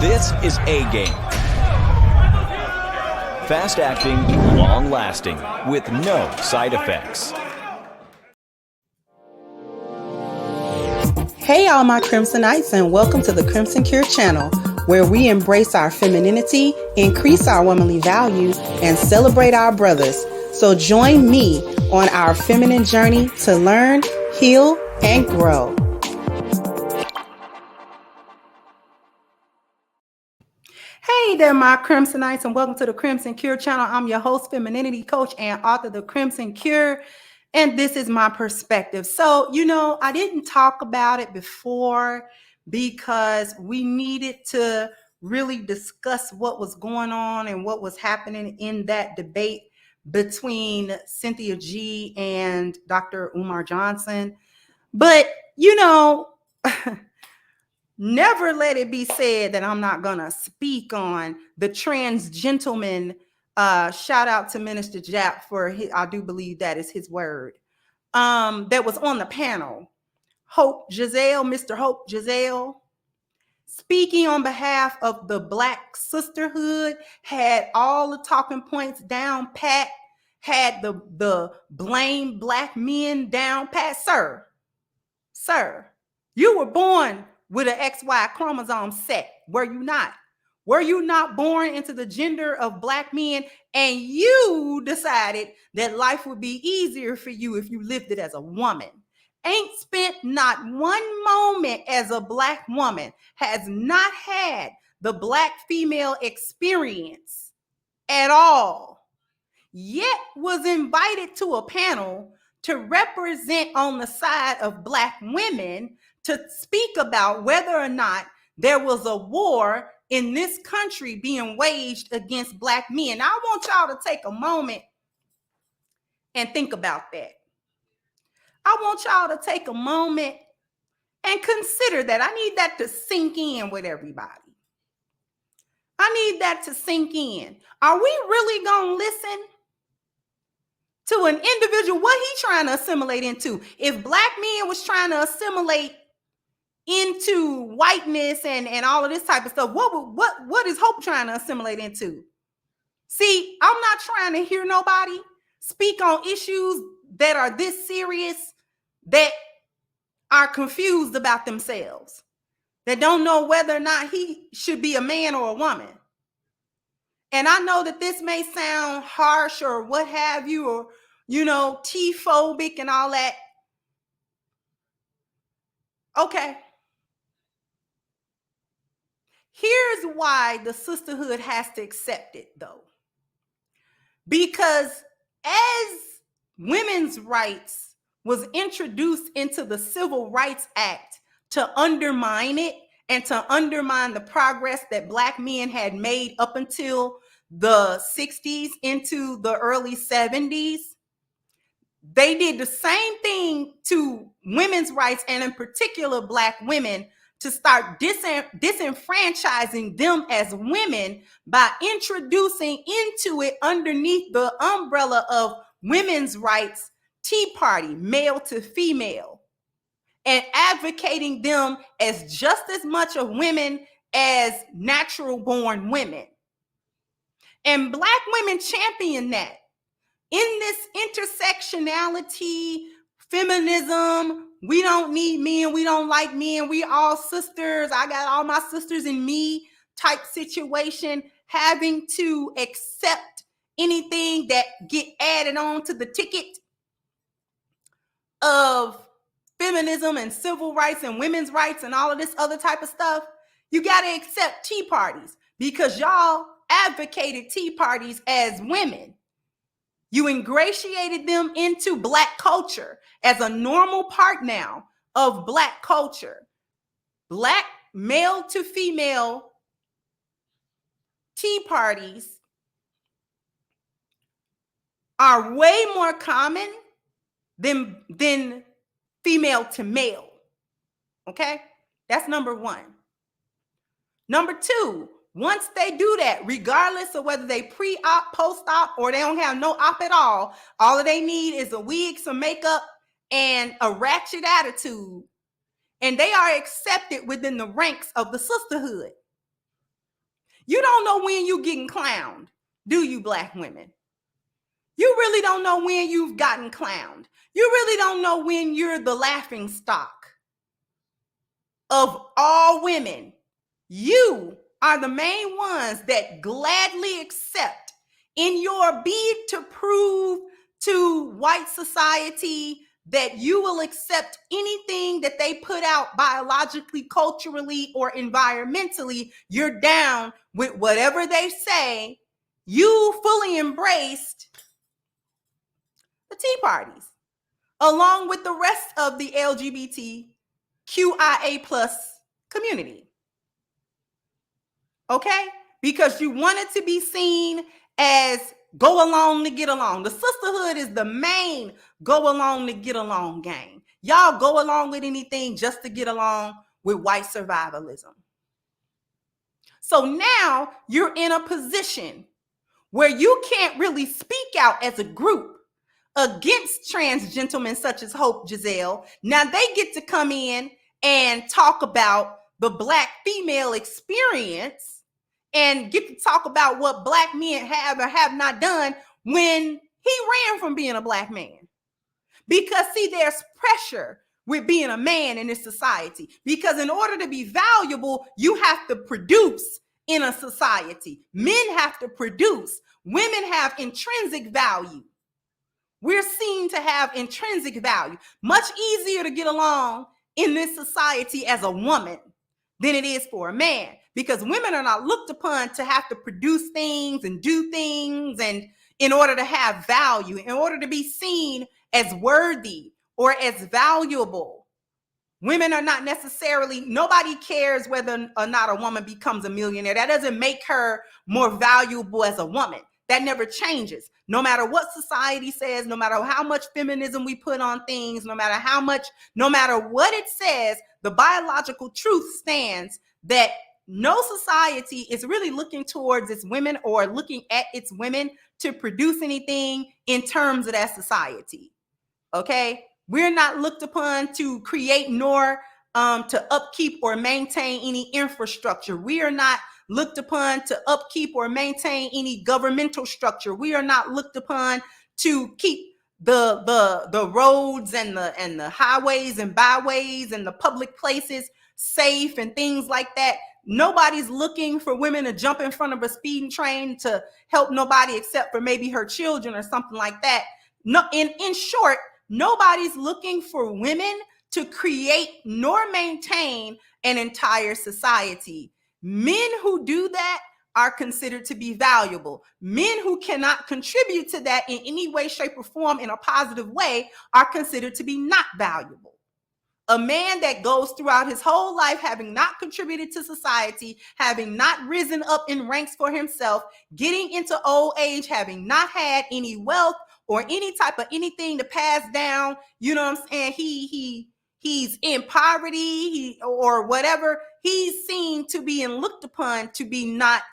This is A-Game. Fast acting, long lasting, with no side effects. Hey all my Crimsonites, and welcome to the Crimson Cure channel, where we embrace our femininity, increase our womanly value, and celebrate our brothers. So join me on our feminine journey to learn, heal, and grow. Hey there, my Crimsonites, and welcome to the Crimson Cure channel. I'm your host, femininity coach, and author of The Crimson Cure, and this is my perspective. So, I didn't talk about it before because we needed to really discuss what was going on and what was happening in that debate between Cynthia G and Dr. Umar Johnson. But, never let it be said that I'm not going to speak on the trans gentleman. Shout out to Minister Jap for I do believe that is his word. That was on the panel. Hope Giselle, Mr. Hope Giselle, speaking on behalf of the Black Sisterhood, had all the talking points down pat, had the blame Black men down pat. Sir, you were born with an XY chromosome set, were you not? Were you not born into the gender of Black men, and you decided that life would be easier for you if you lived it as a woman? Ain't spent not one moment as a Black woman, has not had the Black female experience at all, yet was invited to a panel to represent on the side of Black women to speak about whether or not there was a war in this country being waged against Black men. Now, I want y'all to take a moment and think about that. I want y'all to take a moment and consider that. I need that to sink in with everybody. I need that to sink in. Are we really going to listen to an individual, what he trying to assimilate into? If Black men was trying to assimilate into whiteness and all of this type of stuff, what is Hope trying to assimilate into? See, I'm not trying to hear nobody speak on issues that are this serious, that are confused about themselves, that don't know whether or not he should be a man or a woman. And I know that this may sound harsh or what have you, or T-phobic and all that. Okay. Here's why the sisterhood has to accept it, though. Because as women's rights was introduced into the Civil Rights Act to undermine it and to undermine the progress that Black men had made up until the 60s into the early 70s, they did the same thing to women's rights, and in particular Black women, to start disenfranchising them as women by introducing into it, underneath the umbrella of women's rights, Tea Party, male to female, and advocating them as just as much of women as natural born women. And Black women champion that. In this intersectionality, feminism, we don't need men, we don't like men, we all sisters, I got all my sisters in me type situation, having to accept anything that get added on to the ticket of feminism and civil rights and women's rights and all of this other type of stuff. You got to accept tea parties because y'all advocated tea parties as women. You ingratiated them into Black culture as a normal part now of Black culture. Black male to female tea parties are way more common than female to male. Okay? That's number one. Number two, once they do that, regardless of whether they pre-op, post-op, or they don't have no op at all they need is a wig, some makeup, and a ratchet attitude. And they are accepted within the ranks of the sisterhood. You don't know when you getting clowned, do you, Black women? You really don't know when you've gotten clowned. You really don't know when you're the laughing stock of all women. You are the main ones that gladly accept in your bid to prove to white society that you will accept anything that they put out biologically, culturally, or environmentally. You're down with whatever they say. You fully embraced the Tea Parties, along with the rest of the LGBTQIA plus community. Okay? Because you wanted to be seen as go along to get along. The sisterhood is the main go along to get along gang. Y'all go along with anything just to get along with white survivalism. So now you're in a position where you can't really speak out as a group against trans gentlemen such as Hope Giselle. Now they get to come in and talk about the Black female experience and get to talk about what Black men have or have not done when he ran from being a Black man. Because see, there's pressure with being a man in this society. Because in order to be valuable, you have to produce in a society. Men have to produce. Women have intrinsic value. We're seen to have intrinsic value. Much easier to get along in this society as a woman than it is for a man, because women are not looked upon to have to produce things and do things and in order to have value, in order to be seen as worthy or as valuable. Women are not necessarily, nobody cares whether or not a woman becomes a millionaire. That doesn't make her more valuable as a woman. That never changes. No matter what society says, no matter how much feminism we put on things, no matter what it says, the biological truth stands that no society is really looking towards its women or looking at its women to produce anything in terms of that society. Okay? We're not looked upon to create nor to upkeep or maintain any infrastructure. We are not looked upon to upkeep or maintain any governmental structure. We are not looked upon to keep the roads and the highways and byways and the public places safe and things like that. Nobody's looking for women to jump in front of a speeding train to help nobody except for maybe her children or something like that. No, in short, nobody's looking for women to create nor maintain an entire society. Men who do that are considered to be valuable. Men who cannot contribute to that in any way, shape, or form in a positive way are considered to be not valuable. A man that goes throughout his whole life having not contributed to society, having not risen up in ranks for himself, getting into old age, having not had any wealth or any type of anything to pass down, you know what I'm saying? He's in poverty, or whatever. He's seen to be and looked upon to be not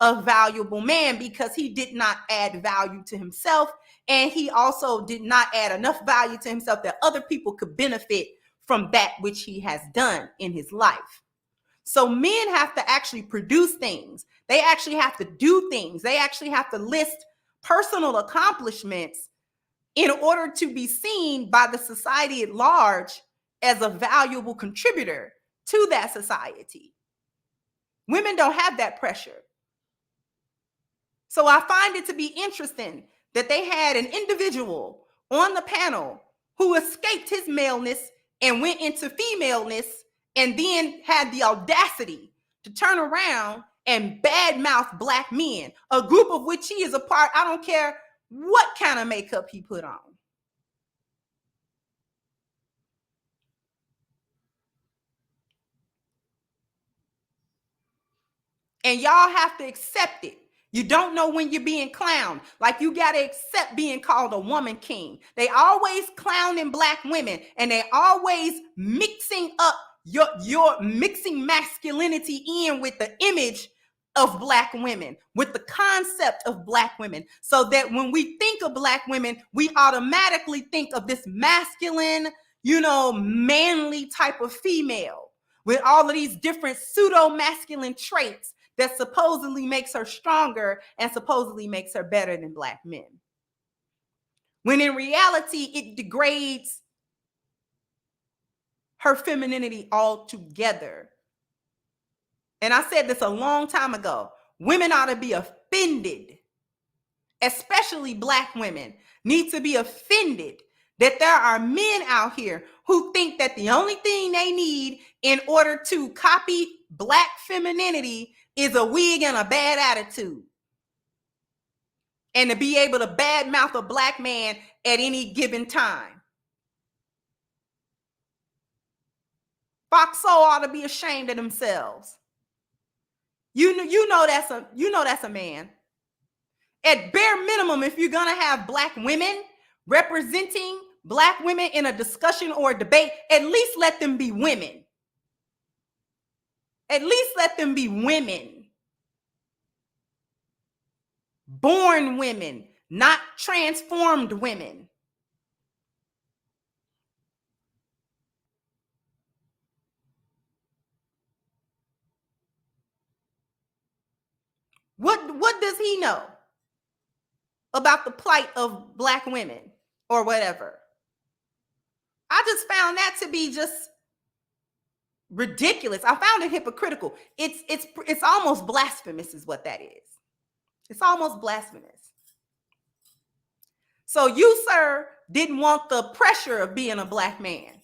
a valuable man because he did not add value to himself, and he also did not add enough value to himself that other people could benefit from that which he has done in his life. So men have to actually produce things. They actually have to do things. They actually have to list personal accomplishments in order to be seen by the society at large as a valuable contributor to that society. Women don't have that pressure. So I find it to be interesting that they had an individual on the panel who escaped his maleness and went into femaleness and then had the audacity to turn around and badmouth Black men, a group of which he is a part. I don't care what kind of makeup he put on. And y'all have to accept it. You don't know when you're being clowned. Like, you got to accept being called a woman king. They always clowning Black women, and they always mixing up your mixing masculinity in with the image of Black women, with the concept of Black women, so that when we think of Black women, we automatically think of this masculine, manly type of female with all of these different pseudo masculine traits that supposedly makes her stronger and supposedly makes her better than Black men. When in reality, it degrades her femininity altogether. And I said this a long time ago. Women ought to be offended, especially Black women need to be offended that there are men out here who think that the only thing they need in order to copy Black femininity is a wig and a bad attitude, and to be able to badmouth a Black man at any given time. Foxo ought to be ashamed of themselves. You know that's a man. At bare minimum, if you're gonna have Black women representing Black women in a discussion or a debate, at least let them be women. At least let them be women. Born women, not transformed women. What does he know about the plight of Black women or whatever? I just found that to be just ridiculous. I found it hypocritical. It's almost blasphemous is what that is. It's almost blasphemous. So you, sir, didn't want the pressure of being a Black man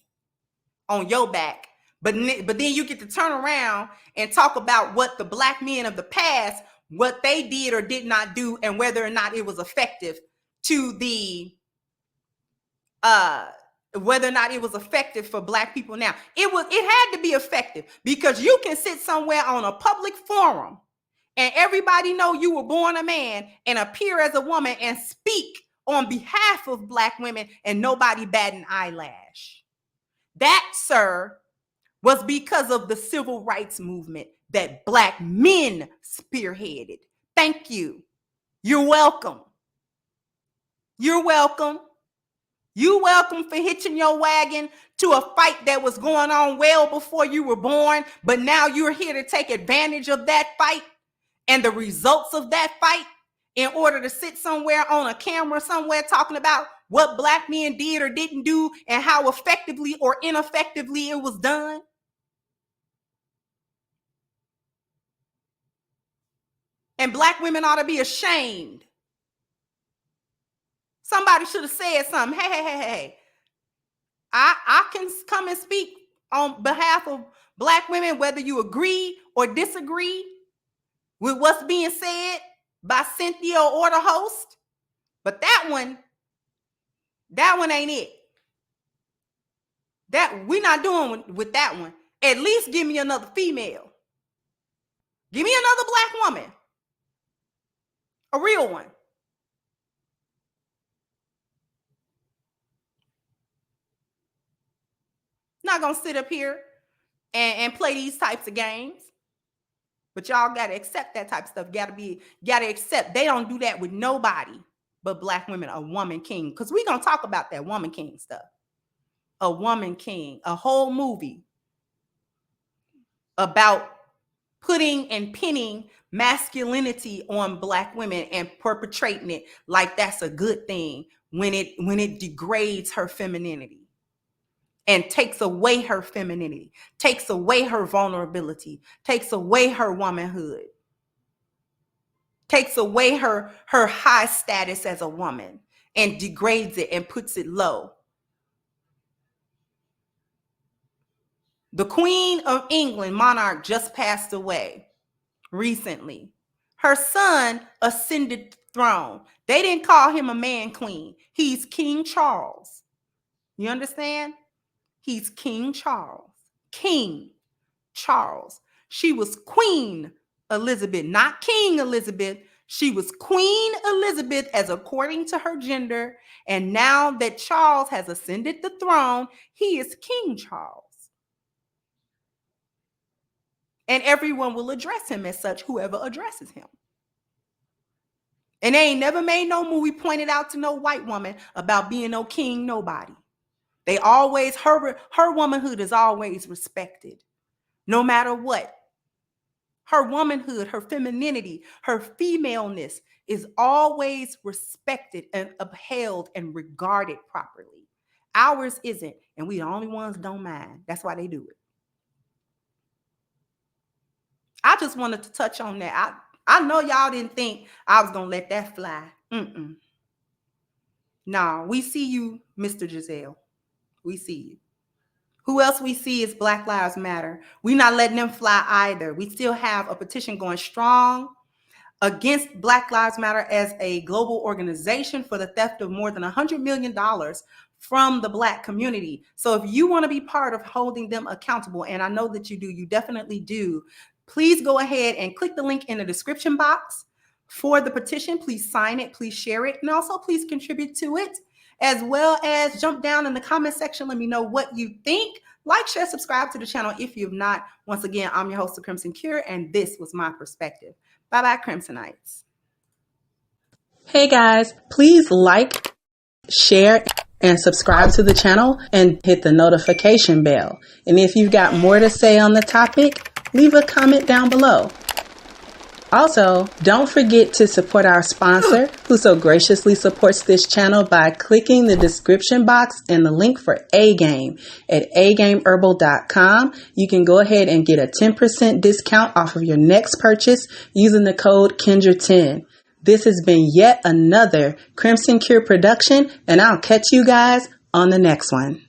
on your back, but then you get to turn around and talk about what the Black men of the past, what they did or did not do, and whether or not it was effective to the whether or not it was effective for Black people now. It had to be effective, because you can sit somewhere on a public forum and everybody know you were born a man and appear as a woman and speak on behalf of Black women and nobody bat an eyelash. That, sir, was because of the civil rights movement that Black men spearheaded. Thank you. You're welcome. You're welcome. You're welcome for hitching your wagon to a fight that was going on well before you were born, but now you're here to take advantage of that fight and the results of that fight in order to sit somewhere on a camera somewhere talking about what Black men did or didn't do and how effectively or ineffectively it was done. And Black women ought to be ashamed. Somebody should have said something. Hey. I can come and speak on behalf of Black women, whether you agree or disagree with what's being said by Cynthia or the host. But that one ain't it. That we're not doing with that one. At least give me another female. Give me another Black woman. A real one. Not gonna sit up here and play these types of games. But y'all gotta accept that type of stuff. Gotta accept they don't do that with nobody but Black women, a woman king. Because we're gonna talk about that woman king stuff. A woman king, a whole movie about putting and pinning masculinity on Black women and perpetrating it like that's a good thing when it degrades her femininity and takes away her femininity, takes away her vulnerability, takes away her womanhood, takes away her high status as a woman and degrades it and puts it low. The Queen of England, monarch, just passed away recently. Her son ascended the throne. They didn't call him a man queen. He's King Charles. You understand? He's King Charles. King Charles. She was Queen Elizabeth, not King Elizabeth. She was Queen Elizabeth as according to her gender. And now that Charles has ascended the throne, he is King Charles. And everyone will address him as such, whoever addresses him. And they ain't never made no movie pointed out to no white woman about being no king, nobody. They always, her womanhood is always respected, no matter what. Her womanhood, her femininity, her femaleness is always respected and upheld and regarded properly. Ours isn't, and we the only ones don't mind. That's why they do it. I just wanted to touch on that. I know y'all didn't think I was gonna let that fly. No, we see you, Mr. Giselle. We see you. Who else we see is Black Lives Matter. We're not letting them fly either. We still have a petition going strong against Black Lives Matter as a global organization for the theft of more than $100 million from the Black community. So if you want to be part of holding them accountable, and I know that you do, you definitely do, please go ahead and click the link in the description box for the petition. Please sign it, please share it, and also please contribute to it, as well as jump down in the comment section. Let me know what you think. Like, share, subscribe to the channel if you've not. Once again, I'm your host, The Crimson Cure, and this was my perspective. Bye-bye, Crimsonites. Hey guys, please like, share, and subscribe to the channel and hit the notification bell. And if you've got more to say on the topic, leave a comment down below. Also, don't forget to support our sponsor, who so graciously supports this channel by clicking the description box and the link for A-Game at agameherbal.com. You can go ahead and get a 10% discount off of your next purchase using the code Kendra10. This has been yet another Crimson Cure production, and I'll catch you guys on the next one.